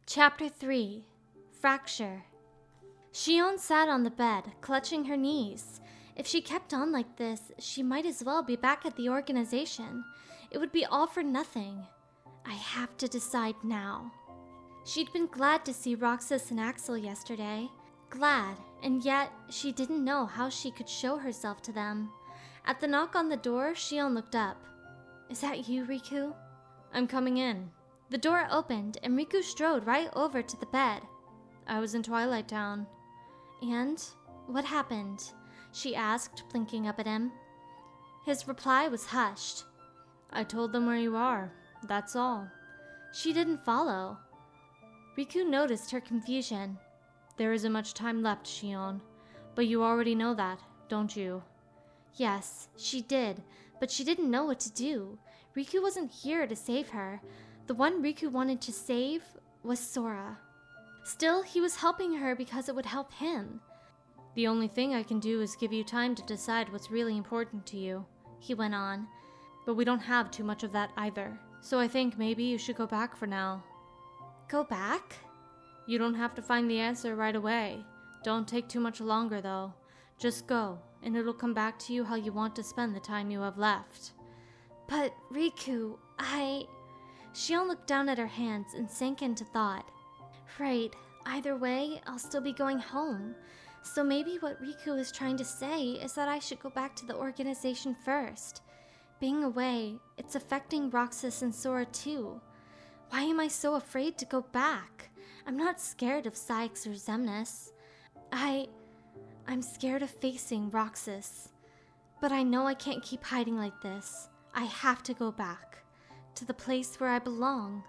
Chapter 3 Fracture. Xion sat on the bed, clutching her knees. If she kept on like this, she might as well be back at the organization. It would be all for nothing. I have to decide now. She'd been glad to see Roxas and Axel yesterday. Glad, and yet she didn't know how she could show herself to them. At the knock on the door, Xion looked up. "Is that you, Riku?" "I'm coming in." The door opened, and Riku strode right over to the bed. "I was in Twilight Town." "And? What happened?" she asked, blinking up at him. His reply was hushed. "I told them where you are. That's all." She didn't follow. Riku noticed her confusion. "There isn't much time left, Xion. But you already know that, don't you?" Yes, she did, but she didn't know what to do. Riku wasn't here to save her. The one Riku wanted to save was Sora. Still, he was helping her because it would help him. "The only thing I can do is give you time to decide what's really important to you," he went on. "But we don't have too much of that either. So I think maybe you should go back for now." "Go back?" "You don't have to find the answer right away. Don't take too much longer, though. Just go, and it'll come back to you how you want to spend the time you have left." "But, Riku, Xion looked down at her hands and sank into thought. Right, either way, I'll still be going home. So maybe what Riku is trying to say is that I should go back to the organization first. Being away, it's affecting Roxas and Sora too. Why am I so afraid to go back? I'm not scared of Saix or Xemnas. I'm scared of facing Roxas. But I know I can't keep hiding like this. I have to go back. To the place where I belong."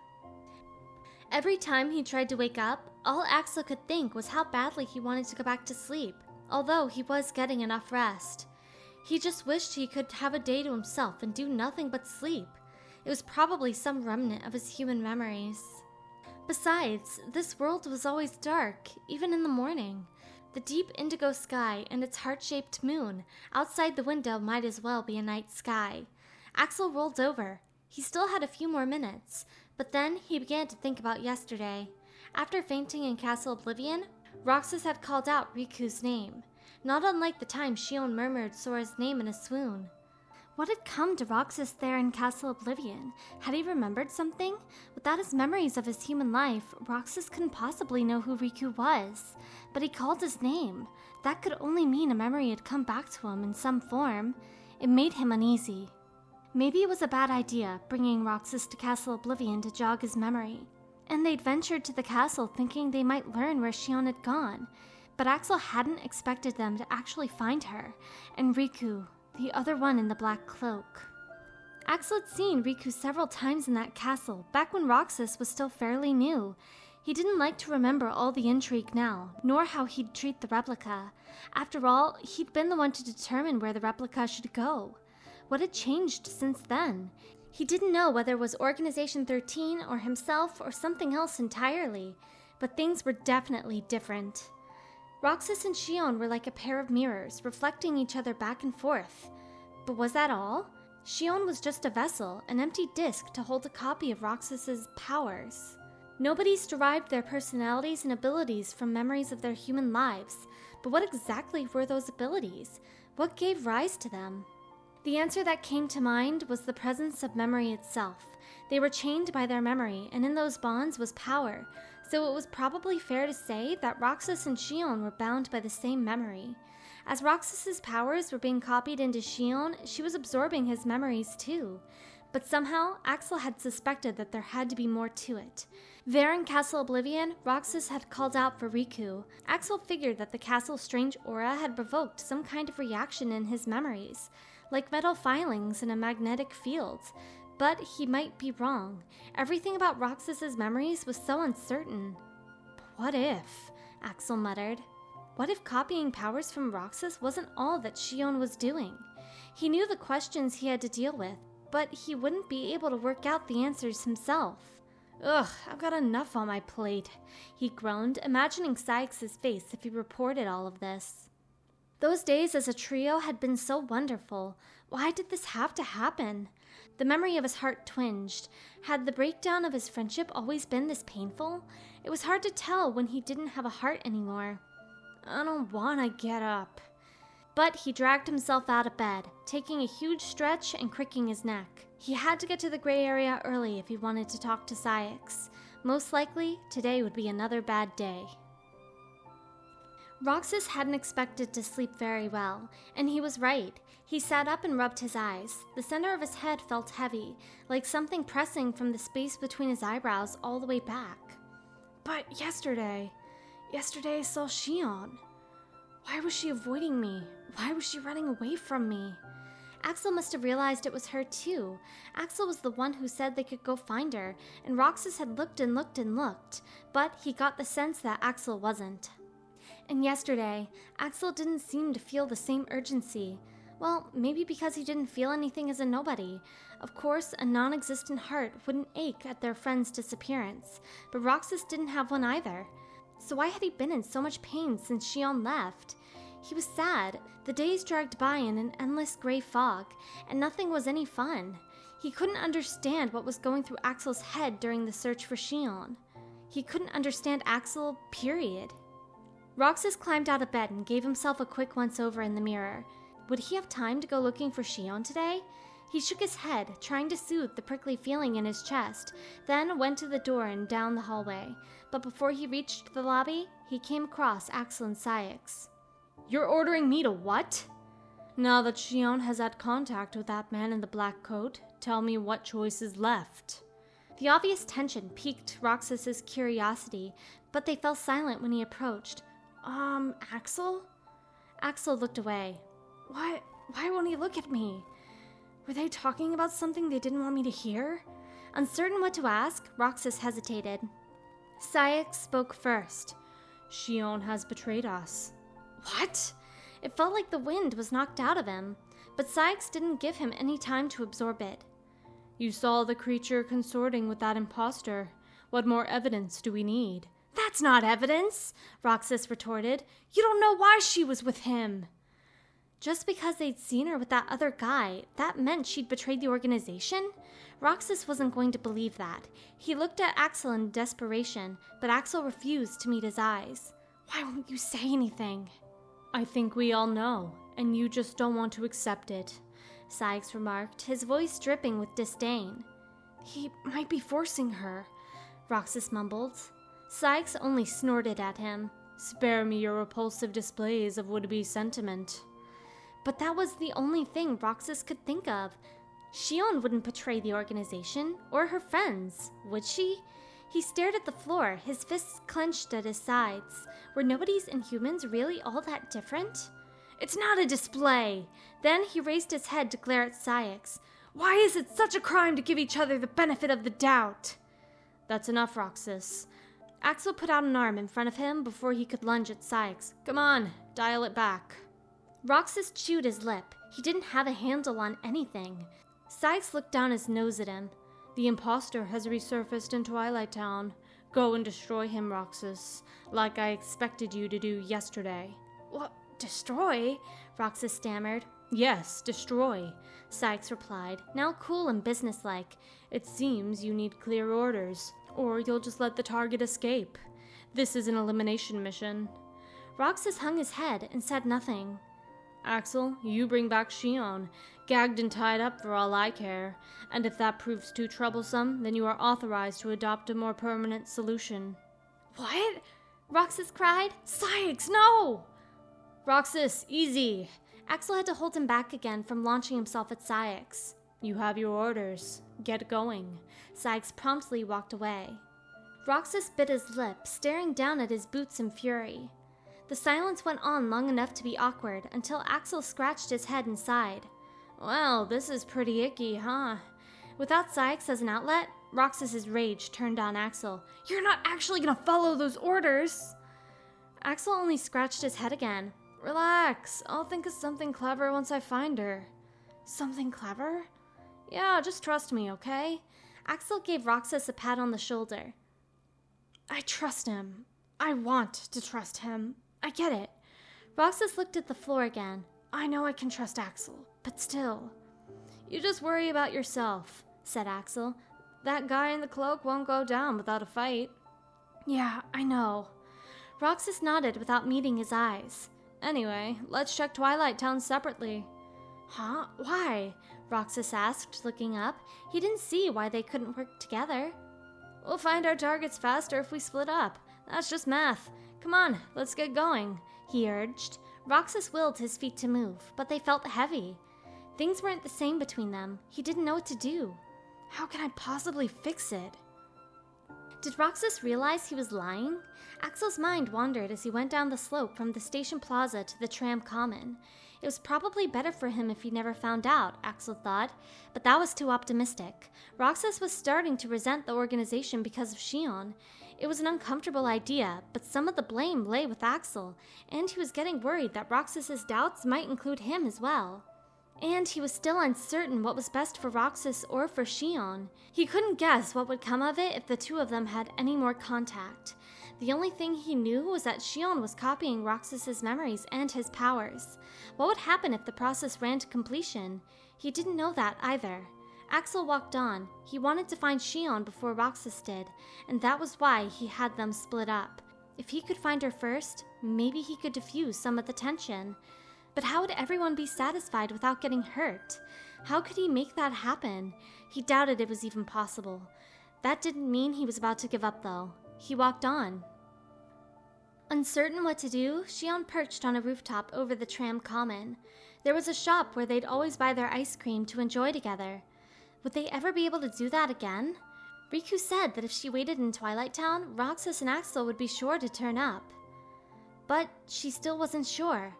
Every time he tried to wake up, all Axel could think was how badly he wanted to go back to sleep, although he was getting enough rest. He just wished he could have a day to himself and do nothing but sleep. It was probably some remnant of his human memories. Besides, this world was always dark, even in the morning. The deep indigo sky and its heart-shaped moon outside the window might as well be a night sky. Axel rolled over. He still had a few more minutes, but then he began to think about yesterday. After fainting in Castle Oblivion, Roxas had called out Riku's name, not unlike the time Xion murmured Sora's name in a swoon. What had come to Roxas there in Castle Oblivion? Had he remembered something? Without his memories of his human life, Roxas couldn't possibly know who Riku was. But he called his name. That could only mean a memory had come back to him in some form. It made him uneasy. Maybe it was a bad idea, bringing Roxas to Castle Oblivion to jog his memory. And they'd ventured to the castle thinking they might learn where Xion had gone. But Axel hadn't expected them to actually find her, and Riku, the other one in the black cloak. Axel had seen Riku several times in that castle, back when Roxas was still fairly new. He didn't like to remember all the intrigue now, nor how he'd treat the replica. After all, he'd been the one to determine where the replica should go. What had changed since then? He didn't know whether it was Organization 13 or himself or something else entirely, but things were definitely different. Roxas and Xion were like a pair of mirrors, reflecting each other back and forth. But was that all? Xion was just a vessel, an empty disc to hold a copy of Roxas's powers. Nobody's derived their personalities and abilities from memories of their human lives, but what exactly were those abilities? What gave rise to them? The answer that came to mind was the presence of memory itself. They were chained by their memory, and in those bonds was power, so it was probably fair to say that Roxas and Xion were bound by the same memory. As Roxas's powers were being copied into Xion, she was absorbing his memories too. But somehow, Axel had suspected that there had to be more to it. There in Castle Oblivion, Roxas had called out for Riku. Axel figured that the castle's strange aura had provoked some kind of reaction in his memories, like metal filings in a magnetic field. But he might be wrong. Everything about Roxas's memories was so uncertain. But what if? Axel muttered. What if copying powers from Roxas wasn't all that Xion was doing? He knew the questions he had to deal with, but he wouldn't be able to work out the answers himself. "Ugh, I've got enough on my plate," he groaned, imagining Saix's face if he reported all of this. Those days as a trio had been so wonderful. Why did this have to happen? The memory of his heart twinged. Had the breakdown of his friendship always been this painful? It was hard to tell when he didn't have a heart anymore. I don't want to get up. But he dragged himself out of bed, taking a huge stretch and cricking his neck. He had to get to the gray area early if he wanted to talk to Saix. Most likely, today would be another bad day. Roxas hadn't expected to sleep very well, and he was right. He sat up and rubbed his eyes. The center of his head felt heavy, like something pressing from the space between his eyebrows all the way back. But yesterday I saw Xion. Why was she avoiding me? Why was she running away from me? Axel must have realized it was her too. Axel was the one who said they could go find her, and Roxas had looked and looked and looked, but he got the sense that Axel wasn't. And yesterday, Axel didn't seem to feel the same urgency. Well, maybe because he didn't feel anything as a nobody. Of course, a non-existent heart wouldn't ache at their friend's disappearance, but Roxas didn't have one either. So why had he been in so much pain since Xion left? He was sad. The days dragged by in an endless gray fog, and nothing was any fun. He couldn't understand what was going through Axel's head during the search for Xion. He couldn't understand Axel, period. Roxas climbed out of bed and gave himself a quick once-over in the mirror. Would he have time to go looking for Xion today? He shook his head, trying to soothe the prickly feeling in his chest, then went to the door and down the hallway. But before he reached the lobby, he came across Axel and Saix. You're ordering me to what? Now that Xion has had contact with that man in the black coat, tell me what choice is left. The obvious tension piqued Roxas's curiosity, but they fell silent when he approached. Axel? Axel looked away. Why won't he look at me? Were they talking about something they didn't want me to hear? Uncertain what to ask, Roxas hesitated. Saix spoke first. Xion has betrayed us. What? It felt like the wind was knocked out of him, but Saix didn't give him any time to absorb it. You saw the creature consorting with that imposter. What more evidence do we need? That's not evidence, Roxas retorted. You don't know why she was with him. Just because they'd seen her with that other guy, that meant she'd betrayed the organization? Roxas wasn't going to believe that. He looked at Axel in desperation, but Axel refused to meet his eyes. Why won't you say anything? I think we all know, and you just don't want to accept it, Saix remarked, his voice dripping with disdain. He might be forcing her, Roxas mumbled. Saix only snorted at him. Spare me your repulsive displays of would-be sentiment. But that was the only thing Roxas could think of. Xion wouldn't betray the organization, or her friends, would she? He stared at the floor, his fists clenched at his sides. Were nobodies and humans really all that different? It's not a display! Then he raised his head to glare at Saix. Why is it such a crime to give each other the benefit of the doubt? That's enough, Roxas. Axel put out an arm in front of him before he could lunge at Saix. Come on, dial it back. Roxas chewed his lip. He didn't have a handle on anything. Saix looked down his nose at him. The imposter has resurfaced in Twilight Town. Go and destroy him, Roxas, like I expected you to do yesterday. What? Destroy? Roxas stammered. Yes, destroy, Saix replied, now cool and businesslike. It seems you need clear orders, or you'll just let the target escape. This is an elimination mission. Roxas hung his head and said nothing. Axel, you bring back Xion, gagged and tied up for all I care, and if that proves too troublesome, then you are authorized to adopt a more permanent solution. What? Roxas cried. Saix, no! Roxas, easy! Axel had to hold him back again from launching himself at Saix. You have your orders. Get going. Saix promptly walked away. Roxas bit his lip, staring down at his boots in fury. The silence went on long enough to be awkward until Axel scratched his head and sighed. Well, this is pretty icky, huh? Without Saix as an outlet, Roxas's rage turned on Axel. You're not actually gonna follow those orders! Axel only scratched his head again. Relax, I'll think of something clever once I find her. Something clever? Yeah, just trust me, okay? Axel gave Roxas a pat on the shoulder. I trust him. I want to trust him. I get it. Roxas looked at the floor again. I know I can trust Axel, but still. You just worry about yourself, said Axel. That guy in the cloak won't go down without a fight. Yeah, I know. Roxas nodded without meeting his eyes. Anyway, let's check Twilight Town separately. Huh? Why? Roxas asked, looking up. He didn't see why they couldn't work together. We'll find our targets faster if we split up. That's just math. Come on, let's get going, he urged. Roxas willed his feet to move, but they felt heavy. Things weren't the same between them. He didn't know what to do. How can I possibly fix it? Did Roxas realize he was lying? Axel's mind wandered as he went down the slope from the station plaza to the tram common. It was probably better for him if he never found out, Axel thought, but that was too optimistic. Roxas was starting to resent the organization because of Xion. It was an uncomfortable idea, but some of the blame lay with Axel, and he was getting worried that Roxas's doubts might include him as well. And he was still uncertain what was best for Roxas or for Xion. He couldn't guess what would come of it if the two of them had any more contact. The only thing he knew was that Xion was copying Roxas's memories and his powers. What would happen if the process ran to completion? He didn't know that either. Axel walked on. He wanted to find Xion before Roxas did, and that was why he had them split up. If he could find her first, maybe he could diffuse some of the tension. But how would everyone be satisfied without getting hurt? How could he make that happen? He doubted it was even possible. That didn't mean he was about to give up, though. He walked on. Uncertain what to do, Xion perched on a rooftop over the tram common. There was a shop where they'd always buy their ice cream to enjoy together. Would they ever be able to do that again? Riku said that if she waited in Twilight Town, Roxas and Axel would be sure to turn up. But she still wasn't sure.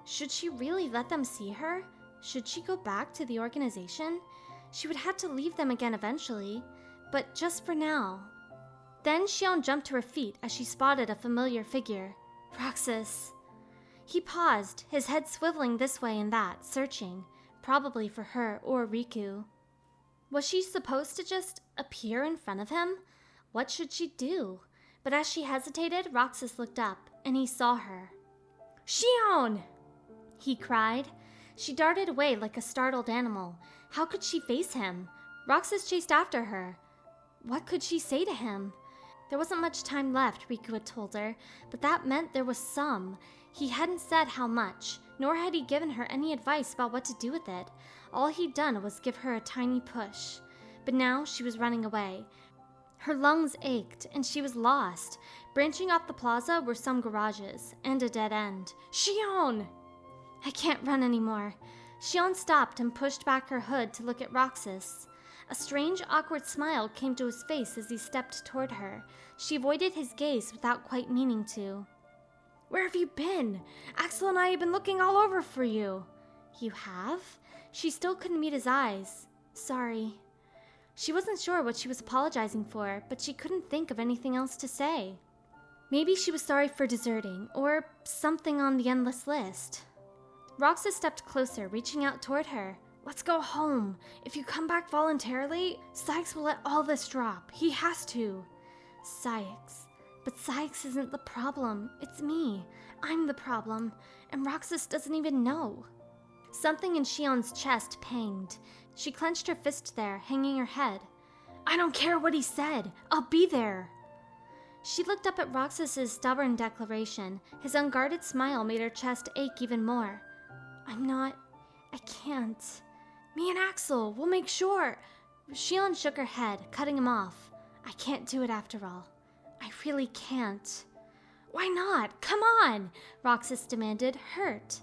Should she really let them see her? Should she go back to the organization? She would have to leave them again eventually, but just for now. Then Xion jumped to her feet as she spotted a familiar figure. Roxas. He paused, his head swiveling this way and that, searching, probably for her or Riku. Was she supposed to just appear in front of him? What should she do? But as she hesitated, Roxas looked up, and he saw her. Xion! He cried. She darted away like a startled animal. How could she face him? Roxas chased after her. What could she say to him? There wasn't much time left, Riku had told her, but that meant there was some. He hadn't said how much, nor had he given her any advice about what to do with it. All he'd done was give her a tiny push. But now she was running away. Her lungs ached, and she was lost. Branching off the plaza were some garages, and a dead end. Xion! I can't run anymore. Xion stopped and pushed back her hood to look at Roxas. A strange, awkward smile came to his face as he stepped toward her. She avoided his gaze without quite meaning to. Where have you been? Axel and I have been looking all over for you. You have? She still couldn't meet his eyes. Sorry. She wasn't sure what she was apologizing for, but she couldn't think of anything else to say. Maybe she was sorry for deserting, or something on the endless list. Roxas stepped closer, reaching out toward her. Let's go home. If you come back voluntarily, Saix will let all this drop. He has to. Saix. But Saix isn't the problem. It's me. I'm the problem. And Roxas doesn't even know. Something in Xion's chest panged. She clenched her fist there, hanging her head. I don't care what he said. I'll be there. She looked up at Roxas's stubborn declaration. His unguarded smile made her chest ache even more. I can't. Me and Axel, we'll make sure. Xion shook her head, cutting him off. I can't do it after all. I really can't. Why not? Come on, Roxas demanded, hurt.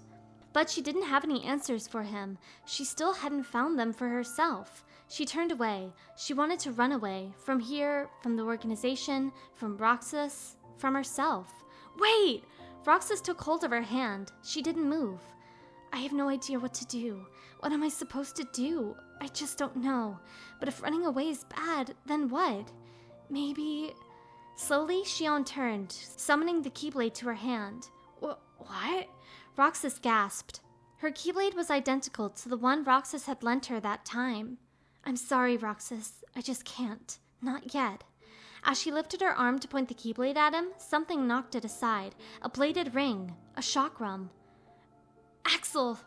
But she didn't have any answers for him. She still hadn't found them for herself. She turned away. She wanted to run away. From here, from the organization, from Roxas, from herself. Wait! Roxas took hold of her hand. She didn't move. I have no idea what to do. What am I supposed to do? I just don't know. But if running away is bad, then what? Maybe... Slowly, Xion turned, summoning the Keyblade to her hand. What? Roxas gasped. Her Keyblade was identical to the one Roxas had lent her that time. I'm sorry, Roxas. I just can't. Not yet. As she lifted her arm to point the Keyblade at him, something knocked it aside. A bladed ring. A chakram. Axel!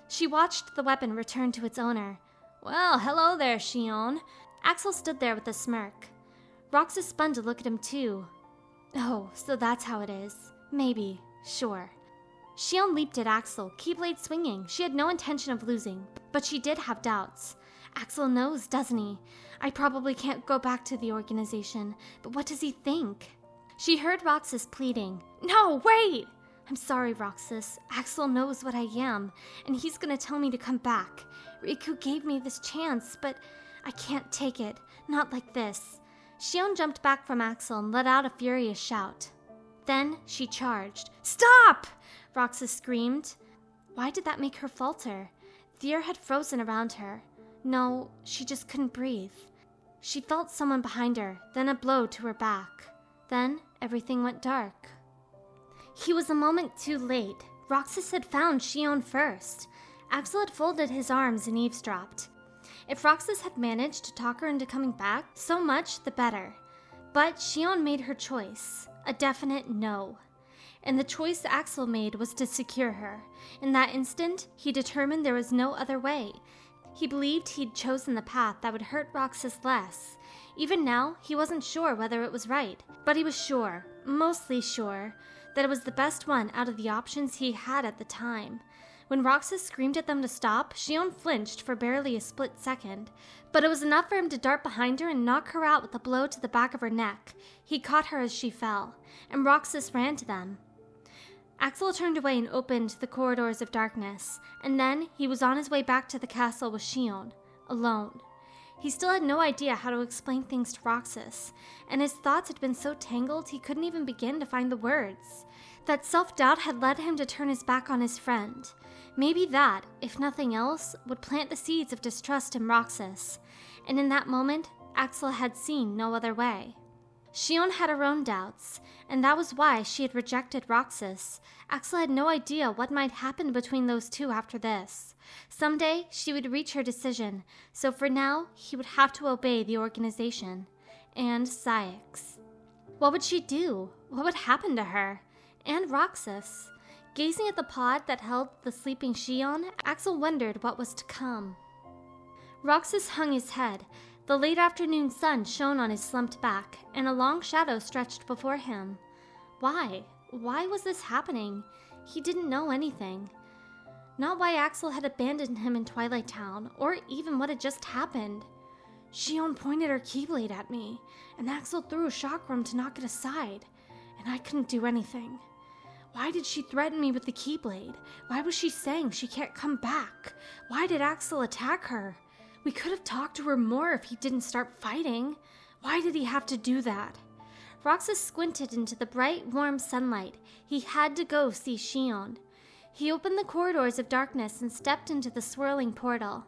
She watched the weapon return to its owner. Well, hello there, Xion. Axel stood there with a smirk. Roxas spun to look at him too. Oh, so that's how it is. Maybe. Sure. Xion leaped at Axel, keyblade swinging. She had no intention of losing, but she did have doubts. Axel knows, doesn't he? I probably can't go back to the organization, but what does he think? She heard Roxas pleading. No, wait! I'm sorry, Roxas. Axel knows what I am, and he's gonna tell me to come back. Riku gave me this chance, but I can't take it. Not like this. Xion jumped back from Axel and let out a furious shout. Then she charged. Stop! Roxas screamed. Why did that make her falter? The air had frozen around her. No, she just couldn't breathe. She felt someone behind her, then a blow to her back. Then everything went dark. He was a moment too late. Roxas had found Xion first. Axel had folded his arms and eavesdropped. If Roxas had managed to talk her into coming back, so much the better. But Xion made her choice. A definite no. And the choice Axel made was to secure her. In that instant, he determined there was no other way. He believed he'd chosen the path that would hurt Roxas less. Even now, he wasn't sure whether it was right, but he was sure, mostly sure, that it was the best one out of the options he had at the time. When Roxas screamed at them to stop, Xion flinched for barely a split second, but it was enough for him to dart behind her and knock her out with a blow to the back of her neck. He caught her as she fell, and Roxas ran to them. Axel turned away and opened the corridors of darkness, and then he was on his way back to the castle with Xion, alone. He still had no idea how to explain things to Roxas, and his thoughts had been so tangled he couldn't even begin to find the words. That self-doubt had led him to turn his back on his friend. Maybe that, if nothing else, would plant the seeds of distrust in Roxas, and in that moment, Axel had seen no other way. Xion had her own doubts, and that was why she had rejected Roxas. Axel had no idea what might happen between those two after this. Someday, she would reach her decision, so for now, he would have to obey the organization. And Saix. What would she do? What would happen to her? And Roxas? Gazing at the pod that held the sleeping Xion, Axel wondered what was to come. Roxas hung his head. The late afternoon sun shone on his slumped back, and a long shadow stretched before him. Why? Why was this happening? He didn't know anything. Not why Axel had abandoned him in Twilight Town, or even what had just happened. Xion pointed her keyblade at me, and Axel threw a chakram to knock it aside, and I couldn't do anything. Why did she threaten me with the keyblade? Why was she saying she can't come back? Why did Axel attack her? We could have talked to her more if he didn't start fighting. Why did he have to do that? Roxas squinted into the bright, warm sunlight. He had to go see Xion. He opened the corridors of darkness and stepped into the swirling portal.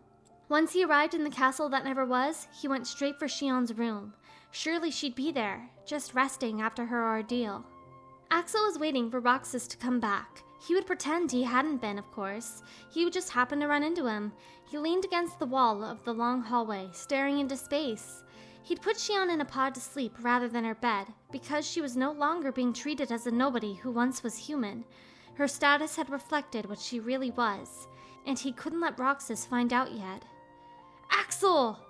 Once he arrived in the castle that never was, he went straight for Xion's room. Surely she'd be there, just resting after her ordeal. Axel was waiting for Roxas to come back. He would pretend he hadn't been, of course. He would just happen to run into him. He leaned against the wall of the long hallway, staring into space. He'd put Xion in a pod to sleep rather than her bed, because she was no longer being treated as a nobody who once was human. Her status had reflected what she really was, and he couldn't let Roxas find out yet. Axel!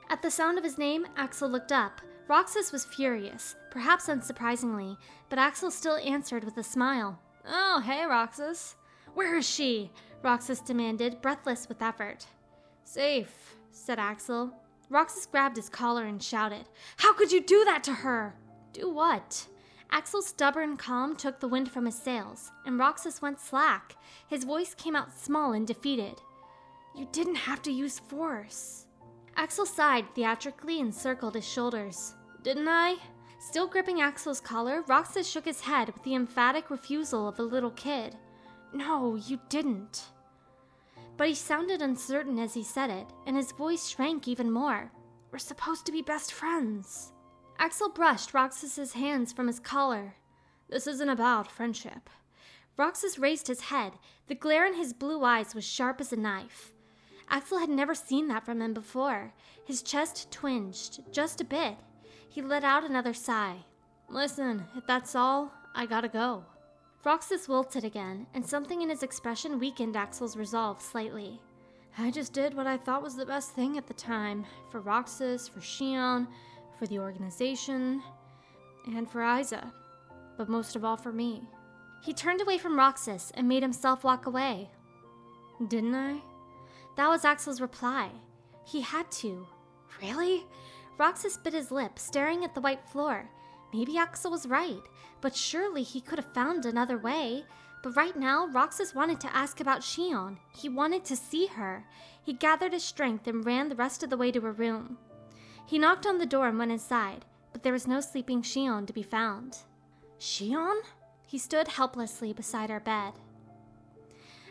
At the sound of his name, Axel looked up. Roxas was furious, perhaps unsurprisingly, but Axel still answered with a smile. Oh, hey, Roxas. Where is she? Roxas demanded, breathless with effort. Safe, said Axel. Roxas grabbed his collar and shouted, How could you do that to her? Do what? Axel's stubborn calm took the wind from his sails, and Roxas went slack. His voice came out small and defeated. You didn't have to use force. Axel sighed theatrically and circled his shoulders. Didn't I? Still gripping Axel's collar, Roxas shook his head with the emphatic refusal of a little kid. No, you didn't. But he sounded uncertain as he said it, and his voice shrank even more. We're supposed to be best friends. Axel brushed Roxas's hands from his collar. This isn't about friendship. Roxas raised his head. The glare in his blue eyes was sharp as a knife. Axel had never seen that from him before. His chest twinged, just a bit. He let out another sigh. Listen, if that's all, I gotta go. Roxas wilted again, and something in his expression weakened Axel's resolve slightly. I just did what I thought was the best thing at the time. For Roxas, for Xion, for the organization, and for Isa. But most of all for me. He turned away from Roxas and made himself walk away. Didn't I? That was Axel's reply. He had to. Really? Roxas bit his lip, staring at the white floor. Maybe Axel was right, but surely he could have found another way. But right now, Roxas wanted to ask about Xion. He wanted to see her. He gathered his strength and ran the rest of the way to her room. He knocked on the door and went inside, but there was no sleeping Xion to be found. Xion? He stood helplessly beside our bed.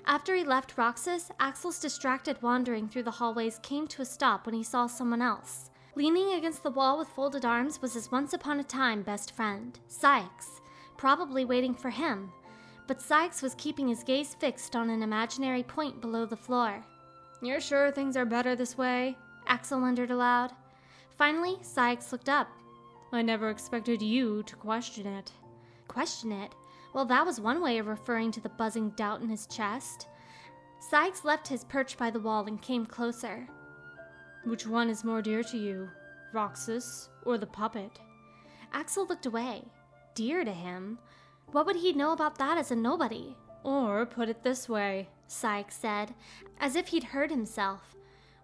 After he left Roxas, Axel's distracted wandering through the hallways came to a stop when he saw someone else. Leaning against the wall with folded arms was his once-upon-a-time best friend, Saix, probably waiting for him. But Saix was keeping his gaze fixed on an imaginary point below the floor. You're sure things are better this way? Axel wondered aloud. Finally, Saix looked up. I never expected you to question it. Question it? Well, that was one way of referring to the buzzing doubt in his chest. Saix left his perch by the wall and came closer. Which one is more dear to you, Roxas or the puppet? Axel looked away. Dear to him? What would he know about that as a nobody? Or put it this way, Saix said, as if he'd heard himself.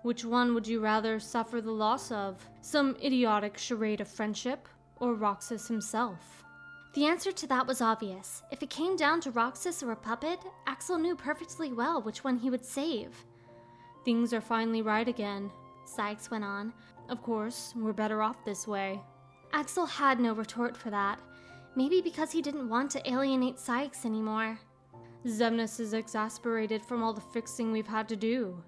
Which one would you rather suffer the loss of? Some idiotic charade of friendship, or Roxas himself? The answer to that was obvious. If it came down to Roxas or a puppet, Axel knew perfectly well which one he would save. Things are finally right again, Saix went on. Of course, we're better off this way. Axel had no retort for that. Maybe because he didn't want to alienate Saix anymore. Xemnas is exasperated from all the fixing we've had to do.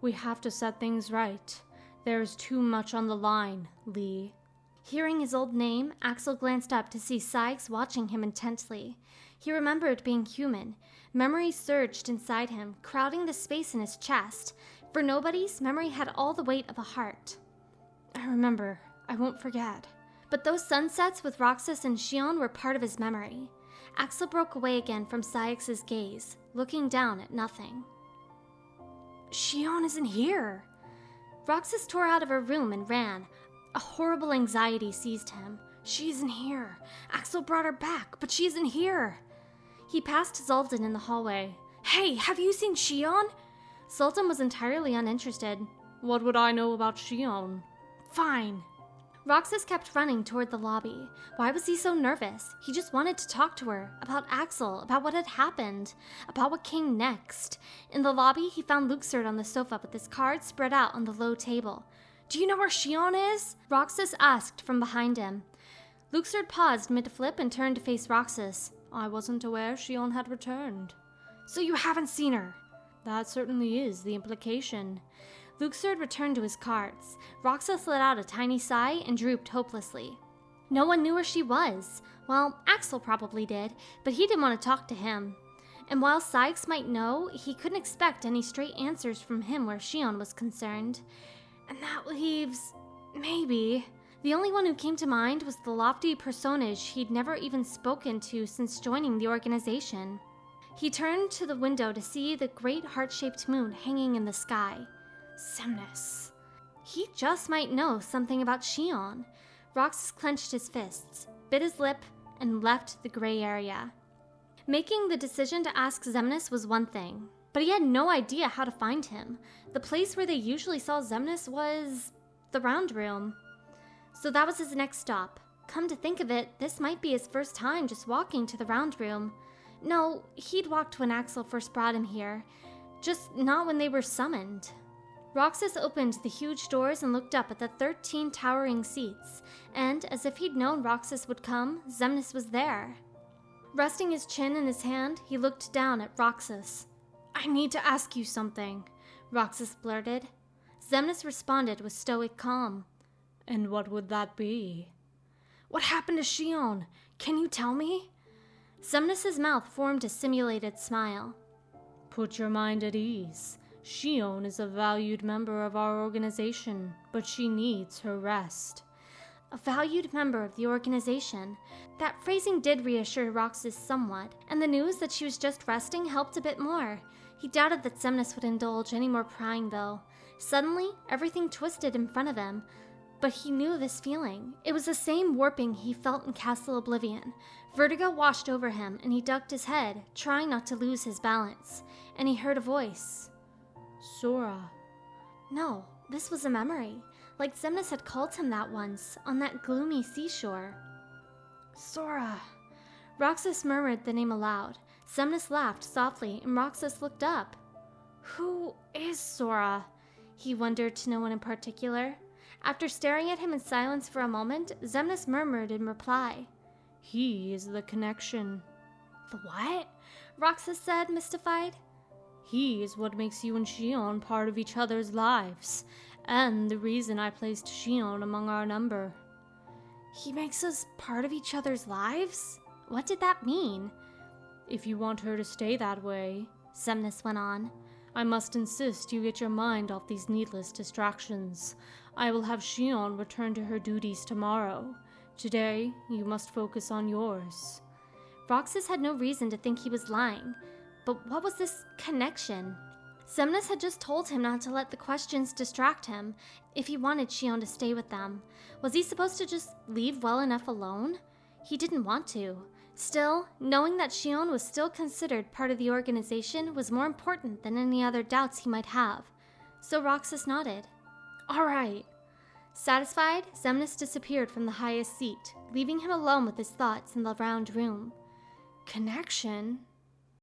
We have to set things right. There's too much on the line, Lee. Hearing his old name, Axel glanced up to see Saix watching him intently. He remembered being human. Memory surged inside him, crowding the space in his chest. For nobody's, memory had all the weight of a heart. I remember. I won't forget. But those sunsets with Roxas and Xion were part of his memory. Axel broke away again from Saix's gaze, looking down at nothing. Xion isn't here. Roxas tore out of her room and ran. A horrible anxiety seized him. She isn't here. Axel brought her back, but she isn't here. He passed Zoltan in the hallway. Hey, have you seen Xion? Zoltan was entirely uninterested. What would I know about Xion? Fine. Roxas kept running toward the lobby. Why was he so nervous? He just wanted to talk to her, about Axel, about what had happened, about what came next. In the lobby, he found Luxord on the sofa with his cards spread out on the low table. Do you know where Xion is? Roxas asked from behind him. Luxord paused mid-flip and turned to face Roxas. I wasn't aware Xion had returned. So you haven't seen her? That certainly is the implication. Luxord returned to his cards. Roxas let out a tiny sigh and drooped hopelessly. No one knew where she was. Well, Axel probably did, but he didn't want to talk to him. And while Saix might know, he couldn't expect any straight answers from him where Xion was concerned. And that leaves... maybe... The only one who came to mind was the lofty personage he'd never even spoken to since joining the organization. He turned to the window to see the great heart-shaped moon hanging in the sky. Xemnas. He just might know something about Xion. Roxas clenched his fists, bit his lip, and left the gray area. Making the decision to ask Xemnas was one thing, but he had no idea how to find him. The place where they usually saw Xemnas was... the round room. So that was his next stop. Come to think of it, this might be his first time just walking to the round room. No, he'd walked when Axel first brought him here, just not when they were summoned. Roxas opened the huge doors and looked up at the 13 towering seats, and, as if he'd known Roxas would come, Xemnas was there. Resting his chin in his hand, he looked down at Roxas. I need to ask you something, Roxas blurted. Xemnas responded with stoic calm. And what would that be? What happened to Xion? Can you tell me? Xemnas' mouth formed a simulated smile. Put your mind at ease. Xion is a valued member of our organization, but she needs her rest. A valued member of the organization. That phrasing did reassure Roxas somewhat, and the news that she was just resting helped a bit more. He doubted that Xemnas would indulge any more prying, though. Suddenly, everything twisted in front of him, but he knew this feeling. It was the same warping he felt in Castle Oblivion. Vertigo washed over him, and he ducked his head, trying not to lose his balance. And he heard a voice. Sora. No, this was a memory, like Xemnas had called him that once, on that gloomy seashore. Sora. Roxas murmured the name aloud. Xemnas laughed softly, and Roxas looked up. Who is Sora? He wondered to no one in particular. After staring at him in silence for a moment, Xemnas murmured in reply. He is the connection. The what? Roxas said, mystified. He is what makes you and Xion part of each other's lives, and the reason I placed Xion among our number. He makes us part of each other's lives? What did that mean? If you want her to stay that way, Xemnas went on, I must insist you get your mind off these needless distractions. I will have Xion return to her duties tomorrow. Today, you must focus on yours. Roxas had no reason to think he was lying. But what was this connection? Xemnas had just told him not to let the questions distract him if he wanted Xion to stay with them. Was he supposed to just leave well enough alone? He didn't want to. Still, knowing that Xion was still considered part of the organization was more important than any other doubts he might have. So Roxas nodded. All right. Satisfied, Xemnas disappeared from the highest seat, leaving him alone with his thoughts in the round room. Connection?